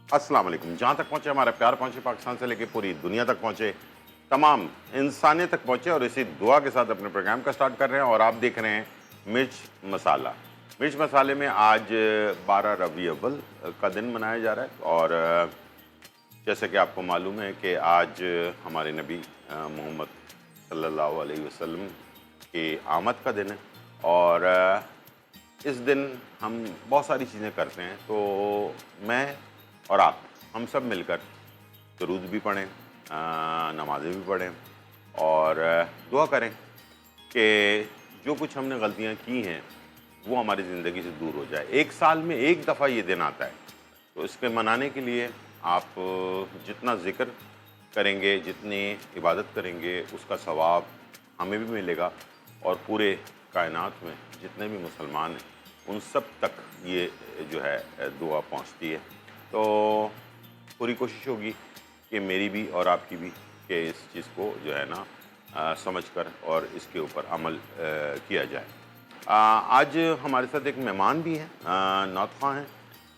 अस्सलाम वालेकुम। जहाँ तक पहुँचे हमारा प्यार पहुँचे, पाकिस्तान से लेके पूरी दुनिया तक पहुँचे, तमाम इंसानियत तक पहुँचे और इसी दुआ के साथ अपने प्रोग्राम का स्टार्ट कर रहे हैं। और आप देख रहे हैं मिर्च मसाला। मिर्च मसाले में आज 12 रबी अव्वल का दिन मनाया जा रहा है और जैसे कि आपको मालूम है कि आज हमारे नबी मोहम्मद सल्लल्लाहु अलैहि वसल्लम की आमद का दिन है और इस दिन हम बहुत सारी चीज़ें करते हैं। तो मैं और आप हम सब मिलकर दरूद भी पढ़ें, नमाज़ें भी पढ़ें और दुआ करें कि जो कुछ हमने गलतियां की हैं वो हमारी ज़िंदगी से दूर हो जाए। एक साल में एक दफ़ा ये दिन आता है, तो इसके मनाने के लिए आप जितना ज़िक्र करेंगे, जितनी इबादत करेंगे, उसका सवाब हमें भी मिलेगा और पूरे कायनात में जितने भी मुसलमान हैं उन सब तक ये जो है दुआ पहुंचती है। तो पूरी कोशिश होगी कि मेरी भी और आपकी भी कि इस चीज़ को जो है ना समझकर और इसके ऊपर अमल किया जाए। आज हमारे साथ एक मेहमान भी हैं, नात ख़्वाह हैं,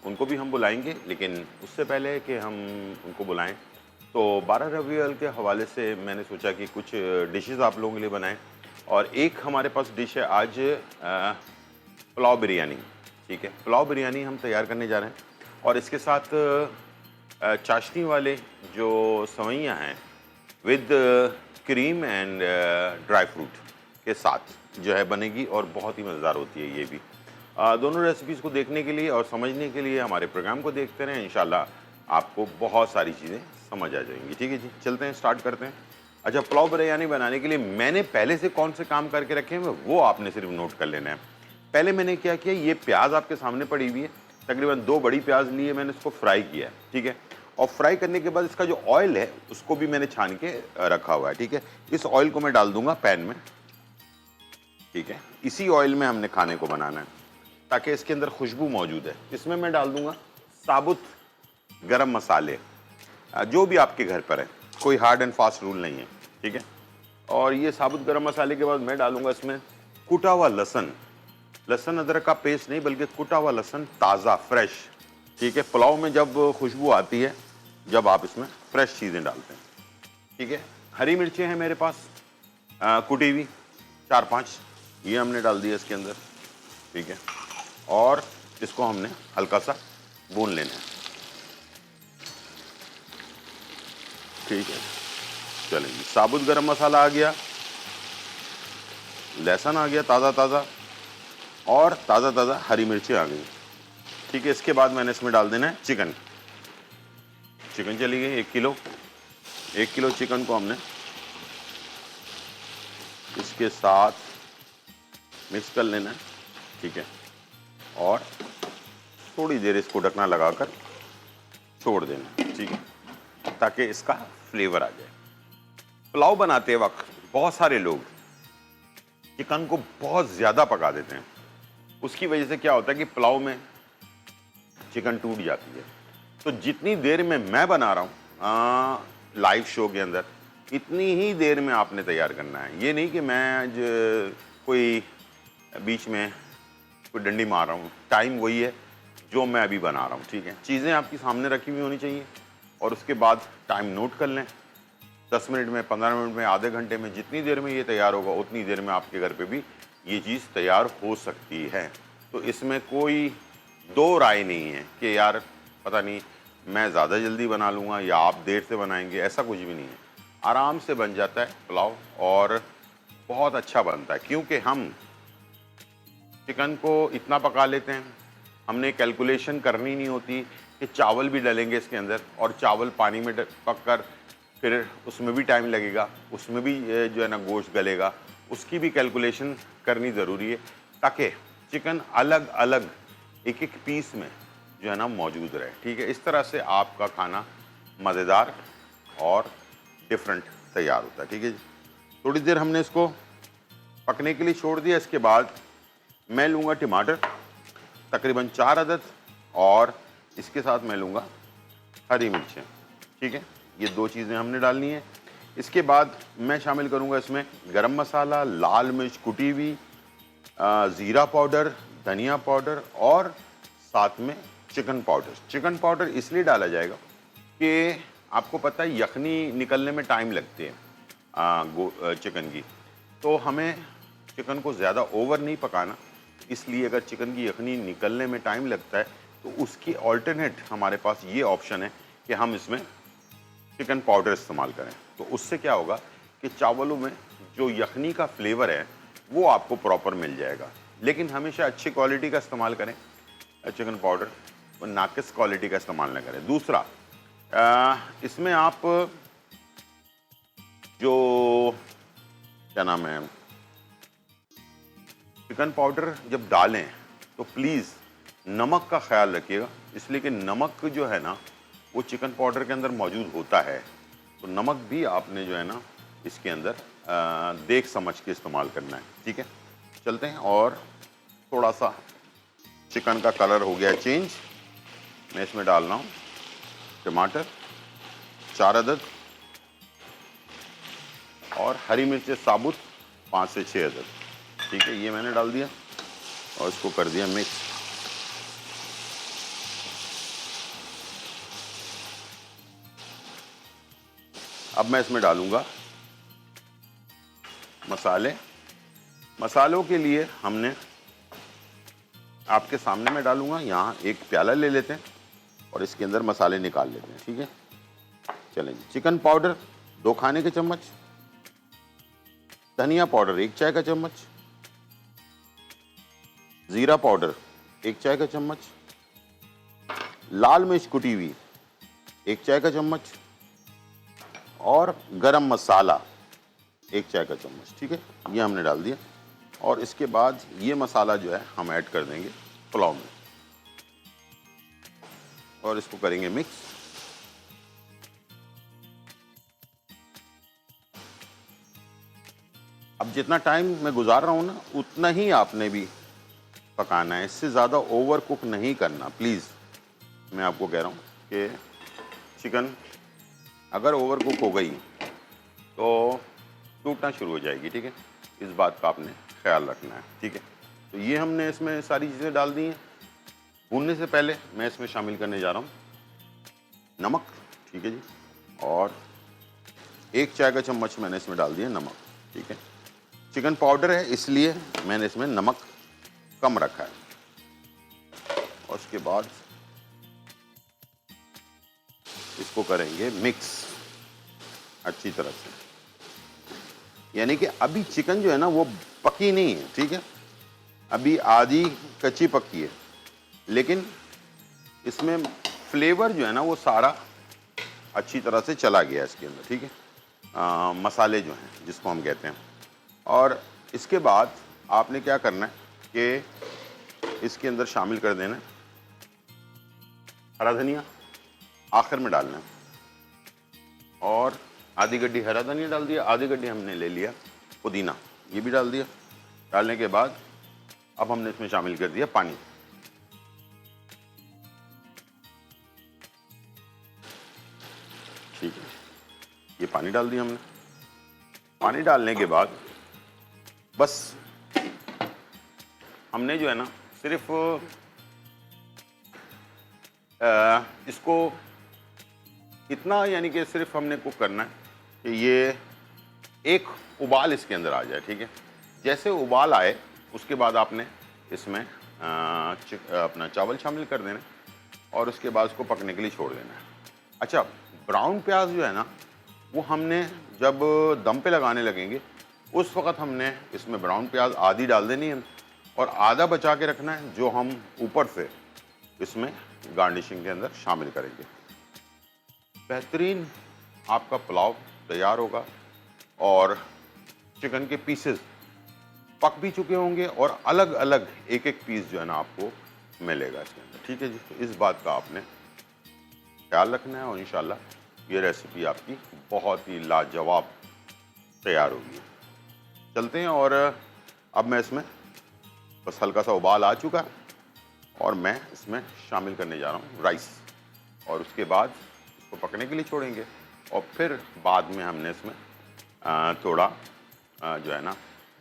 उनको भी हम बुलाएंगे। लेकिन उससे पहले कि हम उनको बुलाएं तो 12 रबी अव्वल के हवाले से मैंने सोचा कि कुछ डिशेस आप लोगों के लिए बनाएं। और एक हमारे पास डिश है आज पुलाव बिरयानी। ठीक है, पुलाव बिरयानी हम तैयार करने जा रहे हैं और इसके साथ चाशनी वाले जो सवैयाँ हैं with cream and dry fruit के साथ जो है बनेगी और बहुत ही मज़ेदार होती है ये भी। दोनों रेसिपीज़ को देखने के लिए और समझने के लिए हमारे प्रोग्राम को देखते रहें। इंशाल्लाह आपको बहुत सारी चीज़ें समझ आ जाएंगी। ठीक है जी, चलते हैं, स्टार्ट करते हैं। अच्छा, पुलाव बिरयानी बनाने के लिए मैंने पहले से कौन से काम करके रखे हैं वो आपने सिर्फ नोट कर लेना है। पहले मैंने क्या किया, ये प्याज आपके सामने पड़ी हुई है, तकरीबन 2 बड़ी प्याज लिए, मैंने इसको फ्राई किया है। ठीक है, और फ्राई करने के बाद इसका जो ऑयल है उसको भी मैंने छान के रखा हुआ है। ठीक है, इस ऑयल को मैं डाल दूंगा पैन में। ठीक है, इसी ऑयल में हमने खाने को बनाना है ताकि इसके अंदर खुशबू मौजूद है। इसमें मैं डाल दूंगा साबुत गरम मसाले, जो भी आपके घर पर है, कोई हार्ड एंड फास्ट रूल नहीं है। ठीक है, और ये साबुत गरम मसाले के बाद मैं डालूंगा इसमें कुटा हुआ लहसुन, लहसुन अदरक का पेस्ट नहीं बल्कि कुटा हुआ लहसुन, ताज़ा फ्रेश। ठीक है, पुलाव में जब खुशबू आती है जब आप इसमें फ्रेश चीज़ें डालते हैं। ठीक है, हरी मिर्चें हैं मेरे पास कुटी हुई 4-5, ये हमने डाल दिया इसके अंदर। ठीक है, और इसको हमने हल्का सा भून लेना है। ठीक है, चलेंगे। साबुत गरम मसाला आ गया, लहसुन आ गया ताज़ा ताज़ा और ताज़ा ताज़ा हरी मिर्चें आ गई। ठीक है, इसके बाद मैंने इसमें डाल देना है चिकन। चिकन चली गई 1 किलो। 1 किलो चिकन को हमने इसके साथ मिक्स कर लेना है। ठीक है, और थोड़ी देर इसको ढकना लगाकर छोड़ देना है। ठीक है, ताकि इसका फ्लेवर आ जाए। पुलाव बनाते वक्त बहुत सारे लोग चिकन को बहुत ज़्यादा पका देते हैं, उसकी वजह से क्या होता है कि पुलाव में चिकन टूट जाती है। तो जितनी देर में मैं बना रहा हूँ लाइव शो के अंदर, इतनी ही देर में आपने तैयार करना है। ये नहीं कि मैं आज कोई बीच में कोई डंडी मार रहा हूँ, टाइम वही है जो मैं अभी बना रहा हूँ। ठीक है, चीज़ें आपकी सामने रखी हुई होनी चाहिए और उसके बाद टाइम नोट कर लें। 10 मिनट में, 15 मिनट में, आधे घंटे में, जितनी देर में ये तैयार होगा उतनी देर में आपके घर पे भी ये चीज़ तैयार हो सकती है। तो इसमें कोई दो राय नहीं है कि यार पता नहीं मैं ज़्यादा जल्दी बना लूँगा या आप देर से बनाएंगे, ऐसा कुछ भी नहीं है। आराम से बन जाता है पुलाव और बहुत अच्छा बनता है, क्योंकि हम चिकन को इतना पका लेते हैं, हमने कैलकुलेशन करनी नहीं होती कि चावल भी डालेंगे इसके अंदर और चावल पानी में पक कर फिर उसमें भी टाइम लगेगा, उसमें भी जो है ना गोश्त गलेगा, उसकी भी कैलकुलेशन करनी ज़रूरी है ताकि चिकन अलग अलग एक एक पीस में जो है ना मौजूद रहे। ठीक है, इस तरह से आपका खाना मज़ेदार और डिफरेंट तैयार होता है। ठीक है जी, थोड़ी देर हमने इसको पकने के लिए छोड़ दिया। इसके बाद मैं लूँगा टमाटर तकरीबन 4 अदद और इसके साथ मैं लूँगा हरी मिर्चें। ठीक है, ये 2 चीज़ें हमने डालनी है। इसके बाद मैं शामिल करूँगा इसमें गरम मसाला, लाल मिर्च कुटी हुई, ज़ीरा पाउडर, धनिया पाउडर और साथ में चिकन पाउडर। चिकन पाउडर इसलिए डाला जाएगा कि आपको पता है यखनी निकलने में टाइम लगती है चिकन की, तो हमें चिकन को ज़्यादा ओवर नहीं पकाना, इसलिए अगर चिकन की यखनी निकलने में टाइम लगता है तो उसकी ऑल्टरनेट हमारे पास ये ऑप्शन है कि हम इसमें चिकन पाउडर इस्तेमाल करें। तो उससे क्या होगा कि चावलों में जो यखनी का फ्लेवर है वो आपको प्रॉपर मिल जाएगा। लेकिन हमेशा अच्छी क्वालिटी का इस्तेमाल करें चिकन पाउडर, और नाकिस क्वालिटी का इस्तेमाल ना करें। दूसरा, इसमें आप जो क्या नाम है, चिकन पाउडर जब डालें तो प्लीज़ नमक का ख्याल रखिएगा, इसलिए कि नमक जो है ना वो चिकन पाउडर के अंदर मौजूद होता है, तो नमक भी आपने जो है ना इसके अंदर देख समझ के इस्तेमाल करना है। ठीक है, चलते हैं। और थोड़ा सा चिकन का कलर हो गया चेंज, मैं इसमें डाल रहा हूँ टमाटर 4 अदद और हरी मिर्चें साबुत 5 से 6 अदद। ठीक है, ये मैंने डाल दिया और इसको कर दिया मिक्स। अब मैं इसमें डालूंगा मसाले। मसालों के लिए हमने आपके सामने मैं डालूंगा, यहाँ एक प्याला ले लेते हैं और इसके अंदर मसाले निकाल लेते हैं। ठीक है, चलेंगे। चिकन पाउडर 2 खाने के चम्मच, धनिया पाउडर 1 चाय का चम्मच, जीरा पाउडर 1 चाय का चम्मच, लाल मिर्च कुटी हुई 1 चाय का चम्मच और गरम मसाला 1 चाय का चम्मच। ठीक है, ये हमने डाल दिया और इसके बाद ये मसाला जो है हम ऐड कर देंगे पुलाव में और इसको करेंगे मिक्स। अब जितना टाइम मैं गुजार रहा हूँ ना उतना ही आपने भी पकाना है, इससे ज़्यादा ओवर कुक नहीं करना प्लीज़। मैं आपको कह रहा हूँ कि चिकन अगर ओवर कुक हो गई तो टूटना शुरू हो जाएगी। ठीक है, इस बात का आपने ख्याल रखना है। ठीक है, तो ये हमने इसमें सारी चीज़ें डाल दी हैं। भूनने से पहले मैं इसमें शामिल करने जा रहा हूँ नमक। ठीक है जी, और 1 चाय का चम्मच मैंने इसमें डाल दिया नमक। ठीक है, चिकन पाउडर है इसलिए मैंने इसमें नमक कम रखा है। और उसके बाद इसको करेंगे मिक्स अच्छी तरह से, यानी कि अभी चिकन जो है ना वो पकी नहीं है। ठीक है, अभी आधी कच्ची पक्की है, लेकिन इसमें फ्लेवर जो है ना वो सारा अच्छी तरह से चला गया इसके अंदर। ठीक है, मसाले जो हैं जिसको हम कहते हैं। और इसके बाद आपने क्या करना है कि इसके अंदर शामिल कर देना है हरा धनिया, आखिर में डालना है, और आधी गड्डी हरा धनिया डाल दिया, आधी गड्डी हमने ले लिया पुदीना, ये भी डाल दिया। डालने के बाद अब हमने इसमें शामिल कर दिया पानी। ठीक है, ये पानी डाल दिया हमने। पानी डालने के बाद बस हमने जो है ना सिर्फ इसको इतना, यानी कि सिर्फ हमने कुक करना है कि ये एक उबाल इसके अंदर आ जाए। ठीक है, जैसे उबाल आए उसके बाद आपने इसमें अपना चावल शामिल कर देना और उसके बाद उसको पकने के लिए छोड़ देना है। अच्छा, ब्राउन प्याज जो है ना वो हमने जब दम पे लगाने लगेंगे उस वक़्त हमने इसमें ब्राउन प्याज आधी डाल देनी है और आधा बचा के रखना है, जो हम ऊपर से इसमें गार्निशिंग के अंदर शामिल करेंगे। बेहतरीन आपका पुलाव तैयार होगा और चिकन के पीसेस पक भी चुके होंगे और अलग अलग एक एक पीस जो है ना आपको मिलेगा इसके अंदर। ठीक है जी, तो इस बात का आपने ख्याल रखना है और इंशाल्लाह ये रेसिपी आपकी बहुत ही लाजवाब तैयार होगी। चलते हैं और अब मैं इसमें बस हल्का सा उबाल आ चुका है और मैं इसमें शामिल करने जा रहा हूँ राइस, और उसके बाद इसको पकने के लिए छोड़ेंगे और फिर बाद में हमने इसमें थोड़ा जो है ना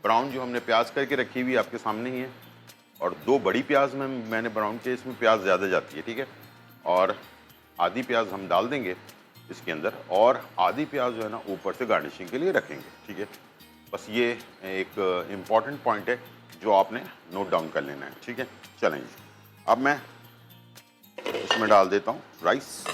ब्राउन जो हमने प्याज करके रखी हुई आपके सामने ही है, और 2 बड़ी प्याज में मैंने ब्राउन किया, इसमें प्याज ज़्यादा जाती है, ठीक है। और आधी प्याज हम डाल देंगे इसके अंदर, और आधी प्याज जो है ना ऊपर से गार्निशिंग के लिए रखेंगे, ठीक है। बस ये एक इम्पॉर्टेंट पॉइंट है जो आपने नोट डाउन कर लेना है, ठीक है। चलें जी, अब मैं इसमें डाल देता हूँ राइस।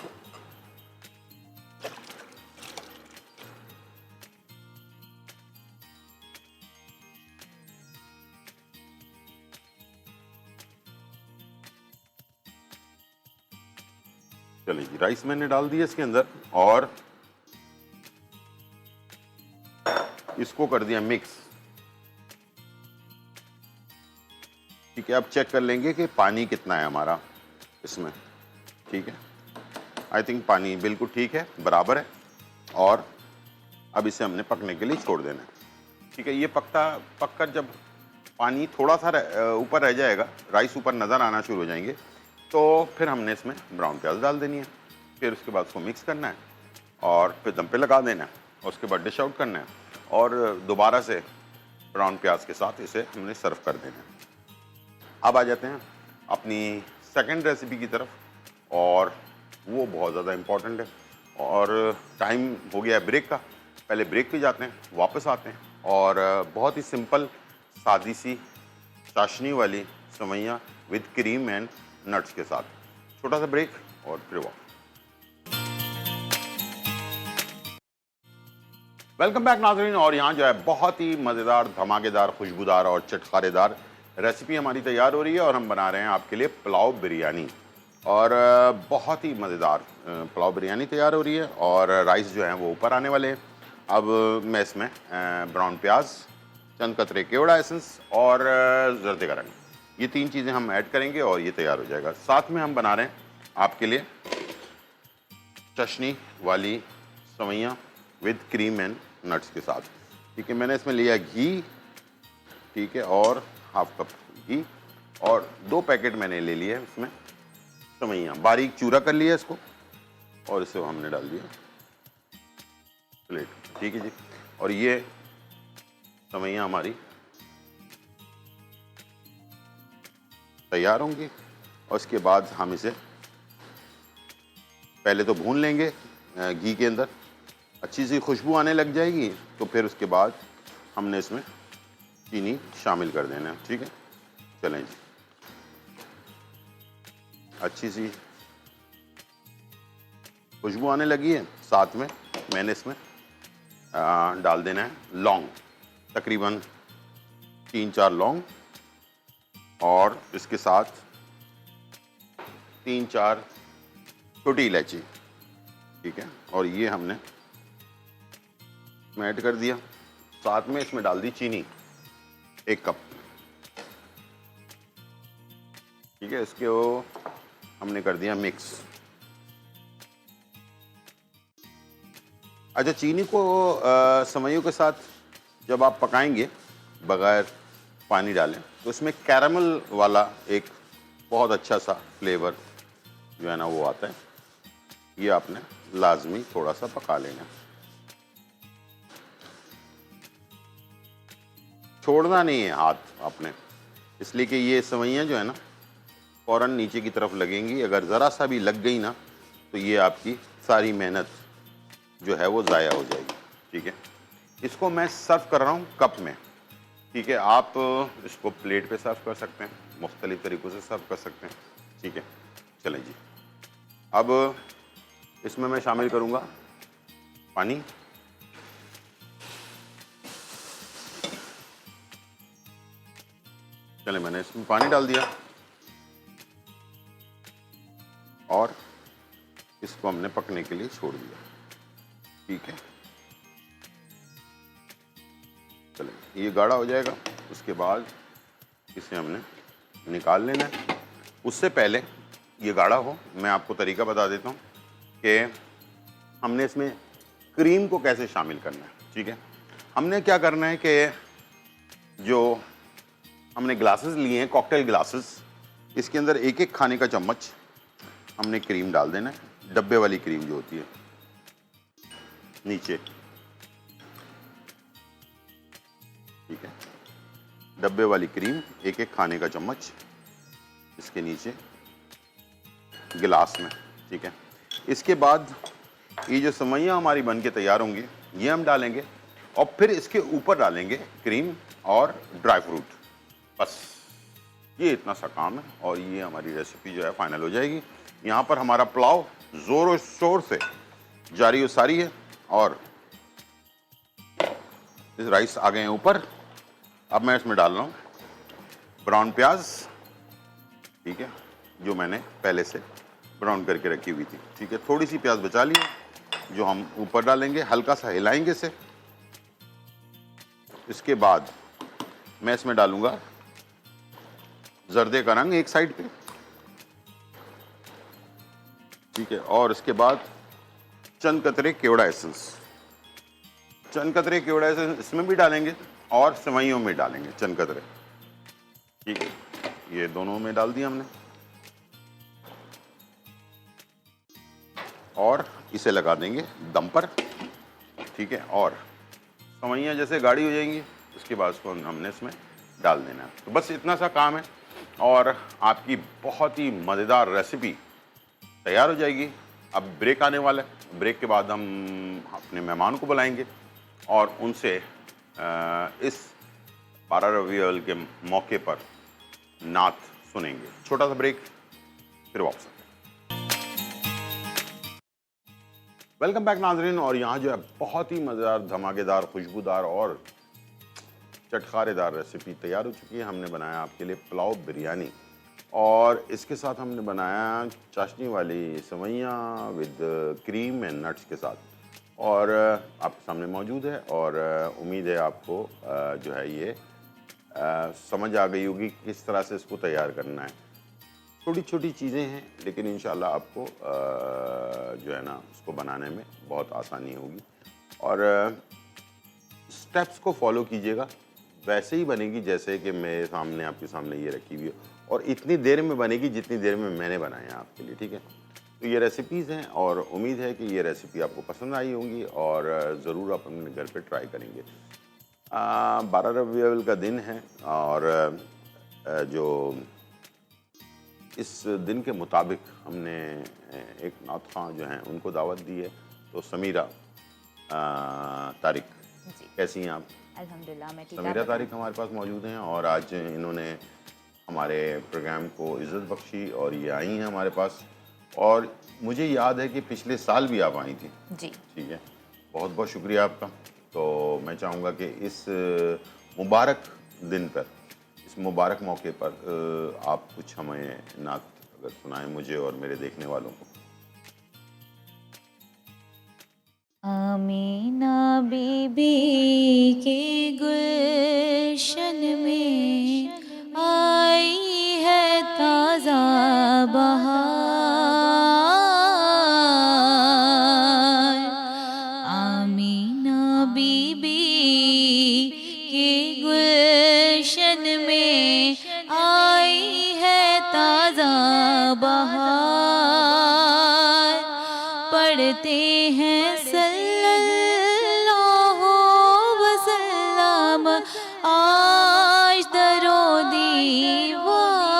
चलिए जी, राइस मैंने डाल दिया इसके अंदर और इसको कर दिया मिक्स, ठीक है। अब चेक कर लेंगे कि पानी कितना है हमारा इसमें, ठीक है। आई थिंक पानी बिल्कुल ठीक है, बराबर है। और अब इसे हमने पकने के लिए छोड़ देना है, ठीक है। ये पककर जब पानी थोड़ा सा ऊपर रह जाएगा, राइस ऊपर नज़र आना शुरू हो जाएंगे, तो फिर हमने इसमें ब्राउन प्याज डाल देनी है। फिर उसके बाद उसको मिक्स करना है और फिर दम पे लगा देना है, और उसके बाद डिश आउट करना है और दोबारा से ब्राउन प्याज के साथ इसे हमने सर्व कर देना है। अब आ जाते हैं अपनी सेकंड रेसिपी की तरफ, और वो बहुत ज़्यादा इम्पॉर्टेंट है। और टाइम हो गया है ब्रेक का, पहले ब्रेक पे जाते हैं, वापस आते हैं और बहुत ही सिंपल सादी सी चाशनी वाली सेवइयाँ विद क्रीम एंड नट्स के साथ। छोटा सा ब्रेक और फिर वापस। वेलकम बैक नाज़रीन, और यहाँ जो है बहुत ही मज़ेदार, धमाकेदार, खुशबूदार और चटखारेदार रेसिपी हमारी तैयार हो रही है, और हम बना रहे हैं आपके लिए पुलाव बिरयानी। और बहुत ही मज़ेदार पुलाव बिरयानी तैयार हो रही है, और राइस जो हैं वो ऊपर आने वाले हैं। अब मैं इसमें ब्राउन प्याज, चंद कतरे केवड़ा एसेंस और जर्दे का रंग, ये 3 चीज़ें हम ऐड करेंगे और ये तैयार हो जाएगा। साथ में हम बना रहे हैं आपके लिए चाशनी वाली सेवइयाँ विद क्रीम एंड नट्स के साथ, ठीक है। मैंने इसमें लिया घी, ठीक है, और हाफ कप घी, और 2 पैकेट मैंने ले लिए इसमें सेवइयाँ, बारीक चूरा कर लिया इसको, और इसे हमने डाल दिया प्लेट, ठीक है जी। और ये सेवइयाँ हमारी तैयार होंगी, और उसके बाद हम इसे पहले तो भून लेंगे घी के अंदर, अच्छी सी खुशबू आने लग जाएगी, तो फिर उसके बाद हमने इसमें चीनी शामिल कर देना है, ठीक है। चलें जी, अच्छी सी खुशबू आने लगी है। साथ में मैंने इसमें डाल देना है लौंग, तकरीबन 3-4 लौंग, और इसके साथ 3-4 छोटी इलायची, ठीक है। और ये हमने ऐड कर दिया। साथ में इसमें डाल दी चीनी 1 कप, ठीक है। इसके वो हमने कर दिया मिक्स। अच्छा, चीनी को सेवइयों के साथ जब आप पकाएंगे बगैर पानी डालें, तो इसमें कैरामल वाला एक बहुत अच्छा सा फ्लेवर जो है ना वो आता है। ये आपने लाजमी थोड़ा सा पका लेना, छोड़ना नहीं है हाथ आपने, इसलिए कि ये सेवइयाँ जो है ना फ़ौरन नीचे की तरफ लगेंगी। अगर ज़रा सा भी लग गई ना, तो ये आपकी सारी मेहनत जो है वो ज़ाया हो जाएगी, ठीक है। इसको मैं सर्व कर रहा हूँ कप में, ठीक है। आप इसको प्लेट पे सर्व कर सकते हैं, मुख्तलिफ तरीक़ों से सर्व कर सकते हैं, ठीक है। चलें जी, अब इसमें मैं शामिल करूँगा पानी। चले, मैंने इसमें पानी डाल दिया और इसको हमने पकने के लिए छोड़ दिया, ठीक है। चलिए, ये गाढ़ा हो जाएगा, उसके बाद इसे हमने निकाल लेना है। उससे पहले ये गाढ़ा हो, मैं आपको तरीका बता देता हूँ कि हमने इसमें क्रीम को कैसे शामिल करना है, ठीक है। हमने क्या करना है कि जो हमने ग्लासेस लिए हैं, कॉकटेल ग्लासेस, इसके अंदर 1-1 खाने का चम्मच हमने क्रीम डाल देना है, डब्बे वाली क्रीम जो होती है नीचे, ठीक है। डब्बे वाली क्रीम, एक एक खाने का चम्मच इसके नीचे गिलास में, ठीक है। इसके बाद ये जो सेवइयाँ हमारी बन के तैयार होंगी ये हम डालेंगे और फिर इसके ऊपर डालेंगे क्रीम और ड्राई फ्रूट। बस ये इतना सा काम है और ये हमारी रेसिपी जो है फाइनल हो जाएगी। यहाँ पर हमारा पुलाव ज़ोर शोर से जारी व सारी है और इस राइस आ गए हैं ऊपर। अब मैं इसमें डाल रहा हूँ ब्राउन प्याज, ठीक है, जो मैंने पहले से ब्राउन करके रखी हुई थी, ठीक है। थोड़ी सी प्याज बचा ली है जो हम ऊपर डालेंगे, हल्का सा हिलाएंगे इसे। इसके बाद मैं इसमें डालूंगा जर्दे का रंग एक साइड पे, ठीक है, और इसके बाद चंद कतरे केवड़ा एसेंस, चंद कतरे केवड़ा एसेंस इसमें भी डालेंगे और सेवइयों में डालेंगे चंद कतरे, ठीक है। ये दोनों में डाल दिया हमने और इसे लगा देंगे दम पर, ठीक है। और सेवइयाँ जैसे गाढ़ी हो जाएंगी उसके बाद उसको हमने इसमें डाल देना है। तो बस इतना सा काम है और आपकी बहुत ही मज़ेदार रेसिपी तैयार हो जाएगी। अब ब्रेक आने वाला है, ब्रेक के बाद हम अपने मेहमान को बुलाएंगे और उनसे इस 12 रबीउल अव्वल के मौके पर नात सुनेंगे। छोटा सा ब्रेक, फिर वापस। वेलकम बैक नाजरीन। और यहाँ जो है बहुत ही मज़ेदार, धमाकेदार, खुशबूदार और चटखारेदार रेसिपी तैयार हो चुकी है। हमने बनाया आपके लिए पुलाव बिरयानी और इसके साथ हमने बनाया चाशनी वाली सेवइयाँ विद क्रीम एंड नट्स के साथ, और आपके सामने मौजूद है। और उम्मीद है आपको जो है ये समझ आ गई होगी किस तरह से इसको तैयार करना है। छोटी छोटी चीज़ें हैं लेकिन इंशाल्लाह आपको जो है ना उसको बनाने में बहुत आसानी होगी। और स्टेप्स को फॉलो कीजिएगा, वैसे ही बनेगी जैसे कि मेरे सामने आपके सामने ये रखी हुई है, और इतनी देर में बनेगी जितनी देर में मैंने बनाया है आपके लिए, ठीक है। तो ये रेसिपीज़ हैं और उम्मीद है कि ये रेसिपी आपको पसंद आई होंगी और ज़रूर आप अपने घर पे ट्राई करेंगे। 12 रबीउल अव्वल का दिन है और जो इस दिन के मुताबिक हमने एक नात ख़्वां जो हैं उनको दावत दी है। तो समीरा तारिक, कैसी हैं आप? अल्हम्दुलिल्लाह मैं ठीक। समीरा तारिक हमारे पास मौजूद हैं और आज इन्होंने हमारे प्रोग्राम को इज़्ज़त बख्शी और ये आई हैं हमारे पास। और मुझे याद है कि पिछले साल भी आप आई थी जी, ठीक है। बहुत बहुत शुक्रिया आपका। तो मैं चाहूँगा कि इस मुबारक दिन पर, इस मुबारक मौके पर आप कुछ हमें नात अगर सुनाएं मुझे और मेरे देखने वालों को। आमीना बीबी के गुलशन में आई है ताज़ा बहार। आमीना बीबी के गुलशन में आई है ताज़ा बहार। पढ़ते हैं आज दरो दीवार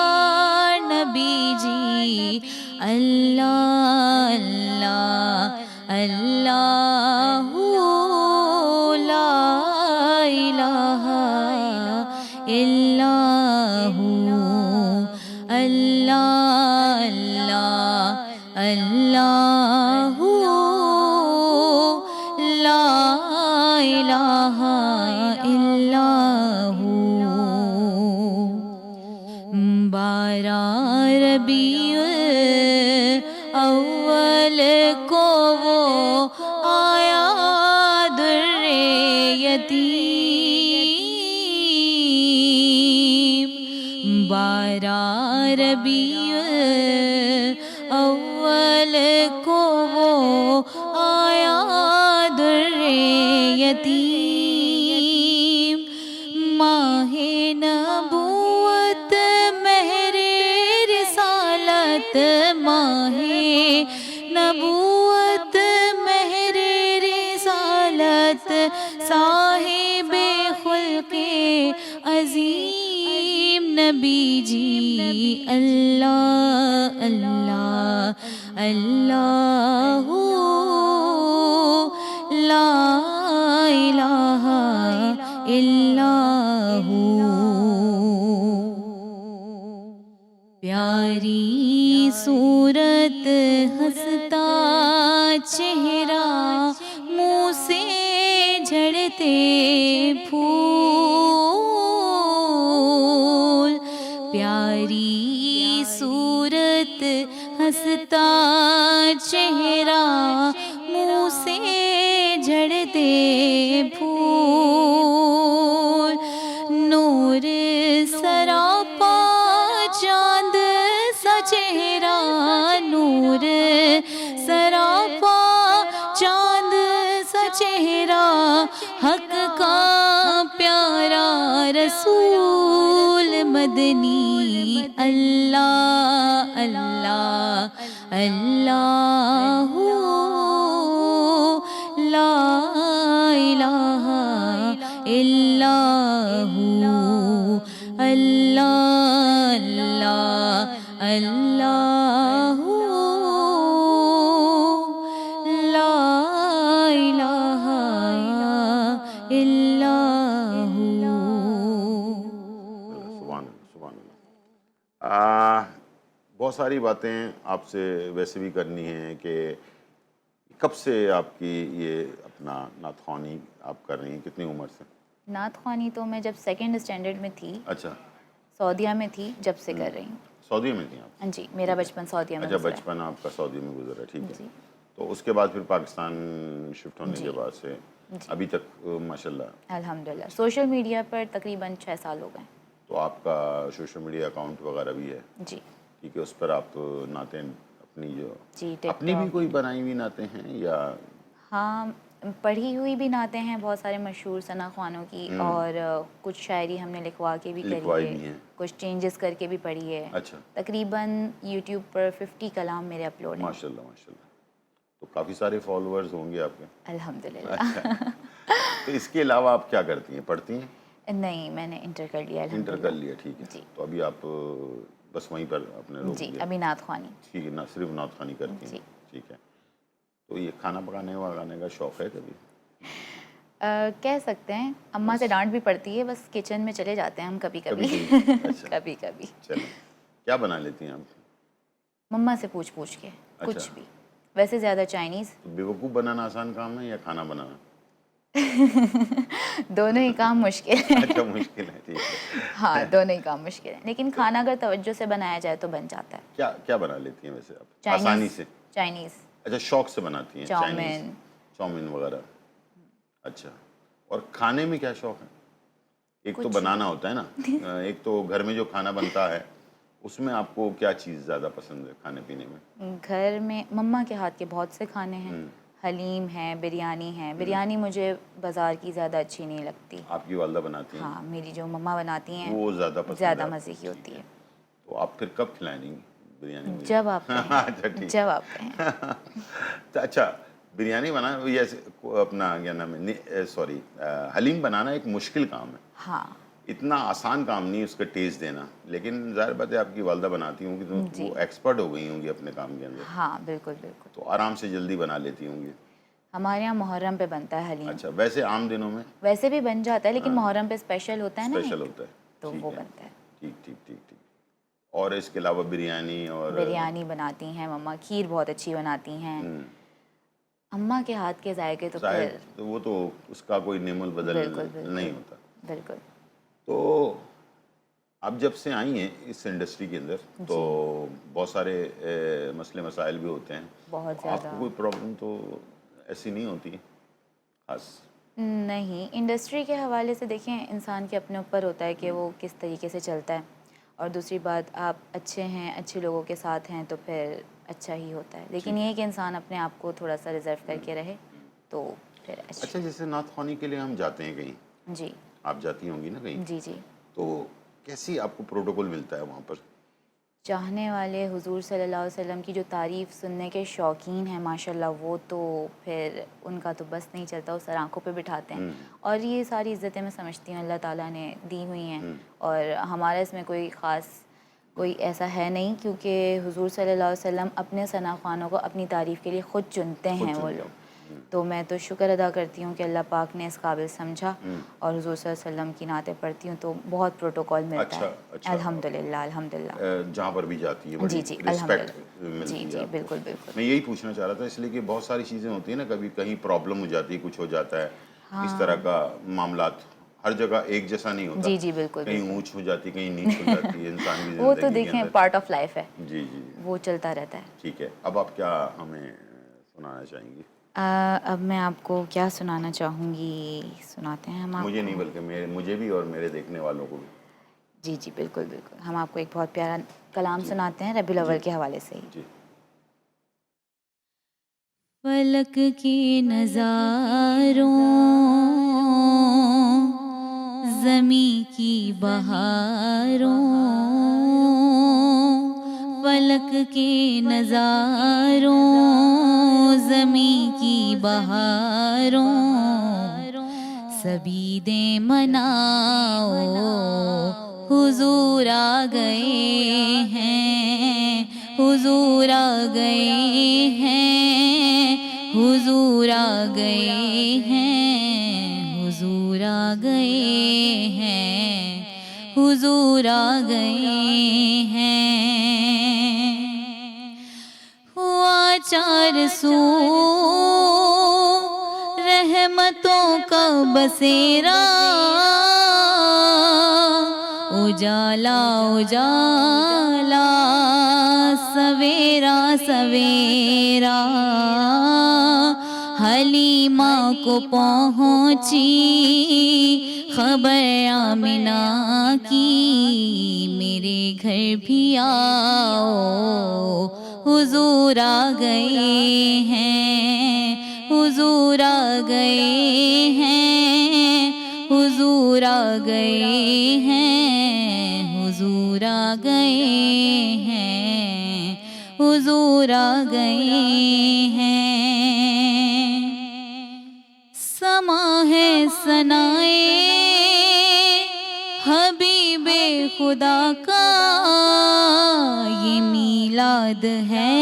नबी जी। अल्लाह अल्लाह अल्लाह ला इलाहा इल्लल्लाहु अल्लाह अल्लाह अल्लाहु ला इलाहा इल्लल्लाहु। 12 रबीउल अव्वल को वो आया दुर्रे यतीम। 12 रबीउल अव्वल को वो आया दुर्रे यतीम। माहे नबूवत महरे रिसालत, माहे नबूवत महरे रिसालत, साहिबे खुल्के अज़ीम। नबी जी अल्लाह अल्लाह अल्लाह ला इलाहा इल्लल्लाहु। प्यारी सूरत हंसता चेहरा मुँह से झड़ते फूल। प्यारी सूरत हंसता चेहरा मुँह से झड़ते फूल। नूर सरापा चांद सा चेहरा नूर सरापा चांद सा चेहरा हक का प्यारा रसूल मदनी अल्लाह अल्लाह अल्लाह ला इलाहा इल्लल्लाहु अल्लाह अल्लाह अल्लाहु ला इलाहा इल्लल्लाहु। सुभान अल्लाह। बहुत सारी बातें आपसे वैसे भी करनी हैं कि कब से आपकी ये अपना नाथख्वानी आप कर रही हैं, कितनी उम्र से? नाथख्वानी तो मैं जब सेकंड स्टैंडर्ड में थी, अच्छा, सऊदीया में थी, जब से कर रही हूँ। सऊदी में थी आप? हाँ जी, मेरा बचपन सऊदीया में अच्छा, गुजरा है। बचपन आपका सऊदी में गुजरा, ठीक है। जी। तो उसके बाद फिर पाकिस्तान शिफ्ट होने के बाद से जी। अभी तक माशाल्लाह। अल्हम्दुलिल्लाह सोशल मीडिया पर तकरीबन 6 साल हो गए। तो आपका सोशल मीडिया अकाउंट वगैरह भी है? जी ठीक है, उस पर आप नाते अपनी जो जी अपनी भी टिकटॉक, कोई बनाई हुई नाते हैं या? हाँ पढ़ी हुई भी नाते हैं बहुत सारे मशहूर सना खानों की, और कुछ शायरी हमने लिखवा के भी लिखवाई करी भी है, हैं। कुछ चेंजेस करके भी पढ़ी है। अच्छा, तकरीबन यूट्यूब पर 50 कलाम मेरे अपलोड हैं। माशाल्लाह माशाल्लाह। तो काफ़ी सारे फॉलोअर्स होंगे आपके? अल्हम्दुलिल्लाह। अच्छा। तो इसके अलावा आप क्या करती हैं, पढ़ती हैं? नहीं, मैंने इंटर कर लिया इंटर कर अल्हम्दुलिल्लाह। लिया, ठीक है। जी। तो अभी आप बस वहीं पर अपने लोग जी ये- अभी नाथख्वानी। ठीक है ना, सिर्फ नाथखानी करती हैं, जी। ठीक है। तो ये खाना पकाने वगाने का शौक़ है कभी? कह सकते हैं, अम्मा से डांट भी पड़ती है, बस किचन में चले जाते हैं हम कभी कभी। कभी-कभी, अच्छा। कभी कभी चलो, क्या बना लेती हैं आप? मम्मा से पूछ पूछ के कुछ अच्छा। भी, वैसे ज़्यादा चाइनीज़। तो बेवकूफ़ बनाना आसान काम है या खाना बनाना? दोनों ही काम मुश्किल है। अच्छा, मुश्किल है, ठीक है। हाँ दोनों ही काम मुश्किल है, लेकिन खाना अगर तवज्जो से बनाया जाए तो बन जाता है। क्या क्या बना लेती हैं वैसे आप आसानी से? चाइनीज़, अच्छा, शौक से बनाती हैं चाइनीज़, चाउमीन। चाउमीन वगैरह। अच्छा, और खाने में क्या शौक है? एक तो कुछ बनाना होता है ना, एक तो घर में जो खाना बनता है उसमें आपको क्या चीज़ ज़्यादा पसंद है खाने पीने में? घर में मम्मा के हाथ के बहुत से खाने हैं, हलीम है, बिरयानी है। बिरयानी मुझे बाज़ार की ज़्यादा अच्छी नहीं लगती। आपकी वालदा बनाती हैं? हाँ मेरी जो मम्मा बनाती हैं वो ज़्यादा पसंद ज़्यादा है मज़े की आपको, होती ठीक है। तो आप फिर कब खिलाएंगी बिरयानी मुझे? जब आप कहें, अच्छा, ठीक। जब आप कहें। तो अच्छा, बिरयानी बनाना ये अपना क्या नाम है, सॉरी, हलीम बनाना एक मुश्किल काम है। हाँ इतना आसान काम नहीं उसका टेस्ट देना, लेकिन ज़ाहिर बात है आपकी वालदा बनाती होंगी तो जी। वो एक्सपर्ट हो गई होंगी अपने काम के अंदर, हाँ बिल्कुल बिल्कुल। तो आराम से जल्दी बना लेती होंगी। हमारे यहाँ मुहर्रम पे बनता है हलीम। अच्छा, वैसे आम दिनों में वैसे भी बन जाता है, लेकिन मुहर्रम पे स्पेशल होता है ना स्पेशल एक, होता है, तो ठीक वो है। बनता है। ठीक ठीक ठीक ठीक। और इसके अलावा बिरयानी और बिरयानी बनाती हैं मम्मा, खीर बहुत अच्छी बनाती हैं। अम्मा के हाथ के जायके तो शायद फिर तो वो तो उसका कोई नेमुल बदल बिल्कुल बिल्कुल नहीं होता। बिल्कुल। तो आप जब से आई हैं इस इंडस्ट्री के अंदर तो बहुत सारे मसले मसाइल भी होते हैं, बहुत तो आपको ज़्यादा। कोई प्रॉब्लम तो ऐसी नहीं होती खास? नहीं, इंडस्ट्री के हवाले से देखें, इंसान के अपने ऊपर होता है कि वो किस तरीके से चलता है, और दूसरी बात आप अच्छे हैं, अच्छे लोगों के साथ हैं तो फिर अच्छा ही होता है, लेकिन ये है कि इंसान अपने आप को थोड़ा सा रिजर्व करके रहे तो फिर अच्छा, जैसे नाथख्वानी के लिए हम जाते हैं कहीं, जी आप जाती होंगी ना कहीं, जी जी। तो कैसी आपको प्रोटोकॉल मिलता है वहाँ पर? चाहने वाले हुजूर सल्लल्लाहु अलैहि वसल्लम की जो तारीफ़ सुनने के शौकीन हैं माशाल्लाह, वो तो फिर उनका तो बस नहीं चलता, वो सर आँखों पे बिठाते हैं। और ये सारी इज़्ज़तें मैं समझती हूँ अल्लाह ताला ने दी हुई हैं, और हमारा इसमें कोई ख़ास कोई ऐसा है नहीं, क्योंकि हुजूर सल्लल्लाहु अलैहि वसल्लम अपने सना ख़वानों को अपनी तारीफ़ के लिए ख़ुद चुनते हैं वो लोग। तो मैं तो शुक्र अदा करती हूँ कि अल्लाह पाक ने इस काबिल समझा, और हुजूर सल्लल्लाहु अलैहि वसल्लम की नातें पढ़ती हूँ तो बहुत प्रोटोकॉल मिलता है। अल्हम्दुलिल्लाह अल्हम्दुलिल्लाह। जहाँ पर भी जाती है बड़ी जी जी रिस्पेक्ट अल्हम्दुलिल्लाह। मिलती जी है जी आपको। बिल्कुल बिल्कुल। मैं यही पूछना चाह रहा था, इसलिए कि बहुत सारी चीज़ें होती हैं ना, कभी कहीं प्रॉब्लम हो जाती है, कुछ हो जाता है, इस तरह का मामलात हर जगह एक जैसा नहीं होता। जी जी बिल्कुल कहीं बिल्कुल। ऊंच हो जाती, कहीं नीच हो जाती है इंसान की वो तो ज़िंदगी के देखें अंदर। पार्ट ऑफ लाइफ है, जी जी, वो चलता रहता है। ठीक है। अब आप क्या हमें सुनाना चाहेंगी? अब मैं आपको क्या सुनाना चाहूँगी, सुनाते हैं हम मुझे नहीं, आपको। बल्कि मुझे भी और मेरे देखने वालों को भी। जी जी बिल्कुल बिल्कुल, हम आपको एक बहुत प्यारा कलाम जी सुनाते हैं रबीउल जी अव्वल के हवाले से ही। जी। फलक के नज़ारों, ज़मी की बहारों, फलक के नज़ारों, ज़मी की बहारों, सभी दे मनाओ, हुजूर आ गए हैं, हुजूर आ गए हैं, हुजूर आ गए हैं, हुजूर आ गए हैं, हुजूर आ गए हैं। हुआ चार सू रहमतों का बसेरा, उजाला उजाला, सवेरा सवेरा, हलीमा को पहुँची खबर आमिना की, मेरे घर भी आओ, हुजूर आ गए हैं, हुजूर आ गए हैं, हुजूर आ गए हैं, हुजूर आ गए हैं, हुजूर आ गए हैं। समा है सनाए हबीबे खुदा का, ये मीलाद है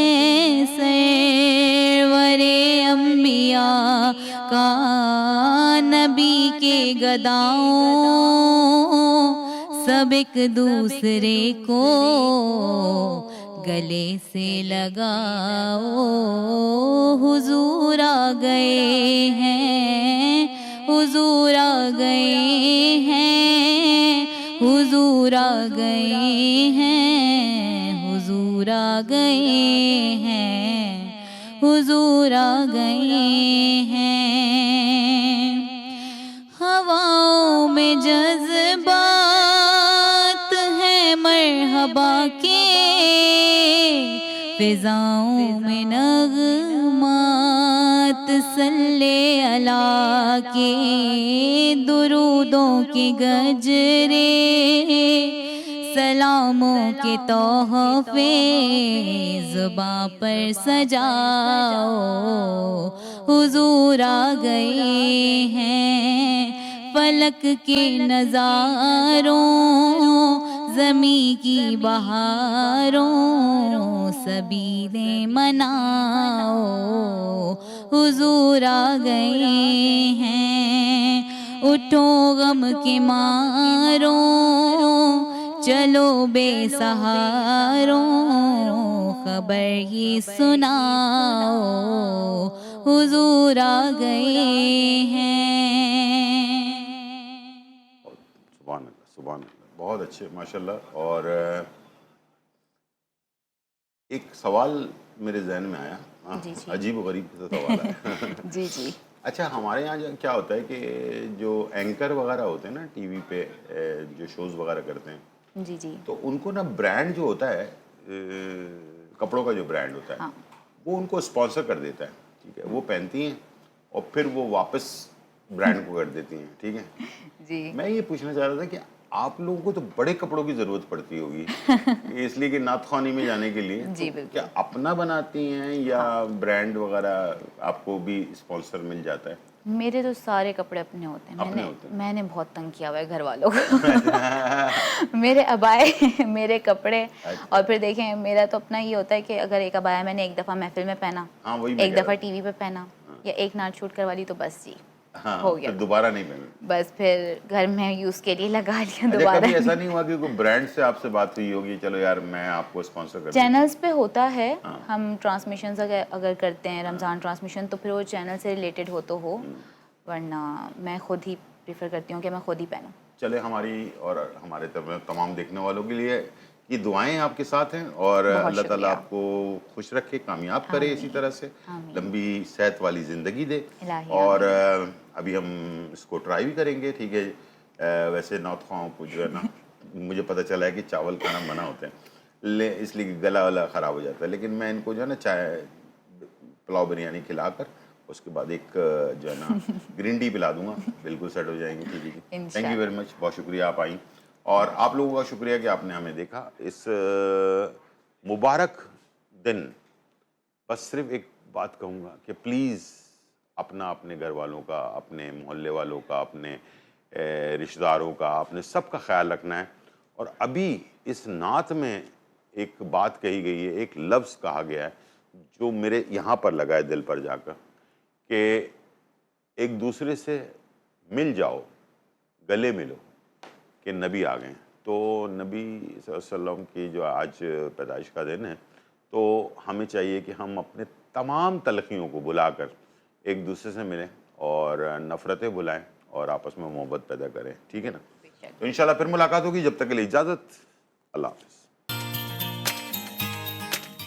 सरवरे अम्बिया का, नबी के गदाओं सब एक दूसरे को गले से लगाओ, हुजूर आ गए हैं, हुजूर आ गए हैं, हुजूर आ गए हैं, हुजूर आ गए हैं, हुजूर आ गए हैं। हवाओं में जज्बात हैं मरहबा के, फिजाओं में नगमात सल्ले अला के, दुरूदों के गजरे सलामों के तोहफे ज़ुबां पर सजाओ, हुजूर आ गए हैं। फलक के नज़ारों, ज़मी की बहारों, सभी ने मनाओ, हुजूर आ गए हैं। उठो गम के मारो, चलो बेसहारों, खबर ये सुनाओ, हुजूर आ गए हैं। सुभान अल्लाह, सुभान अल्लाह, बहुत अच्छे माशाल्लाह। और एक सवाल मेरे जहन में आया, जी, जी। अजीब व गरीब सा सवाल है। जी जी अच्छा, हमारे यहाँ क्या होता है कि जो एंकर वगैरह होते हैं ना टीवी पे, जो शोज़ वगैरह करते हैं, जी जी तो उनको ना ब्रांड जो होता है, कपड़ों का जो ब्रांड होता है, हाँ। वो उनको स्पॉन्सर कर देता है, ठीक है। वो पहनती हैं और फिर वो वापस ब्रांड को कर देती हैं, ठीक है। जी मैं ये पूछना चाह रहा था कि आप लोगों को तो बड़े कपड़ों की जरूरत पड़ती होगी इसलिए कि नाथखानी में जाने के लिए। जी, तो बिल्कुल। क्या अपना बनाती हैं या ब्रांड वगैरह आपको भी स्पॉन्सर मिल जाता है? मेरे तो सारे कपड़े अपने होते हैं। अपने होते हैं। मैंने बहुत तंग किया हुआ है घर वालों को मेरे अबाए मेरे कपड़े। अच्छा। और फिर देखें, मेरा तो अपना ये होता है कि अगर एक अबाया मैंने एक दफ़ा महफिल में पहना, हाँ, वही मैं एक कह दफ़ा रहा टीवी पे पहना, या एक नाच शूट करवा ली, तो बस जी था। हाँ, हो गया। फिर दोबारा नहीं पहने। बस फिर घर में यूज़ के लिए लगा लिया, अच्छा, दोबारा कभी ऐसा नहीं हुआ कि कोई ब्रांड से आपसे बात हुई होगी, चलो यार मैं आपको स्पॉन्सर कर दूं? चैनल्स पे होता है। हाँ। हम ट्रांसमिशंस अगर करते हैं, रमज़ान ट्रांसमिशन, तो फिर वो चैनल से रिलेटेड हो तो हो, वरना मैं खुद ही प्रेफर करती हूँ कि मैं खुद ही पहनूं। चले, हमारी और हमारे तमाम देखने वालों के लिए ये दुआएं आपके साथ हैं और बहुत अल्लाह ताला शुक्रिया। आपको खुश रखे, कामयाब करे इसी तरह से, आमीन। लंबी सेहत वाली ज़िंदगी दे। इलाही और अभी हम इसको ट्राई भी करेंगे, ठीक है। वैसे नॉर्थ खाओं को जो है ना मुझे पता चला है कि चावल खाना मना होते हैं, इसलिए कि गला वला ख़राब हो जाता है, लेकिन मैं इनको जो है ना चाय पुलाव बिरयानी खिलाकर उसके बाद एक जो है ना ग्रीन टी पिला दूंगा, बिल्कुल सेट हो जाएंगे। ठीक है, थैंक यू इंशाल्लाह। वेरी मच, बहुत शुक्रिया आप आई, और आप लोगों का शुक्रिया कि आपने हमें देखा इस मुबारक दिन। बस सिर्फ एक बात कहूँगा कि प्लीज़ अपना, अपने घर वालों का, अपने मोहल्ले वालों का, अपने रिश्तेदारों का, अपने सब का ख्याल रखना है। और अभी इस नात में एक बात कही गई है, एक लफ्ज़ कहा गया है जो मेरे यहाँ पर लगा है दिल पर जाकर, कि एक दूसरे से मिल जाओ, गले मिलो, कि नबी आ गए हैं। तो नबी सल्लल्लाहु अलैहि वसल्लम की जो आज पैदाइश का दिन है, तो हमें चाहिए कि हम अपने तमाम तलखियों को भुलाकर एक दूसरे से मिलें और नफ़रतें भुलाएं और आपस में मोहब्बत पैदा करें, ठीक है ना। तो इंशाल्लाह फिर मुलाकात होगी, जब तक के लिए इजाज़त, अल्लाह हाफ़िज़।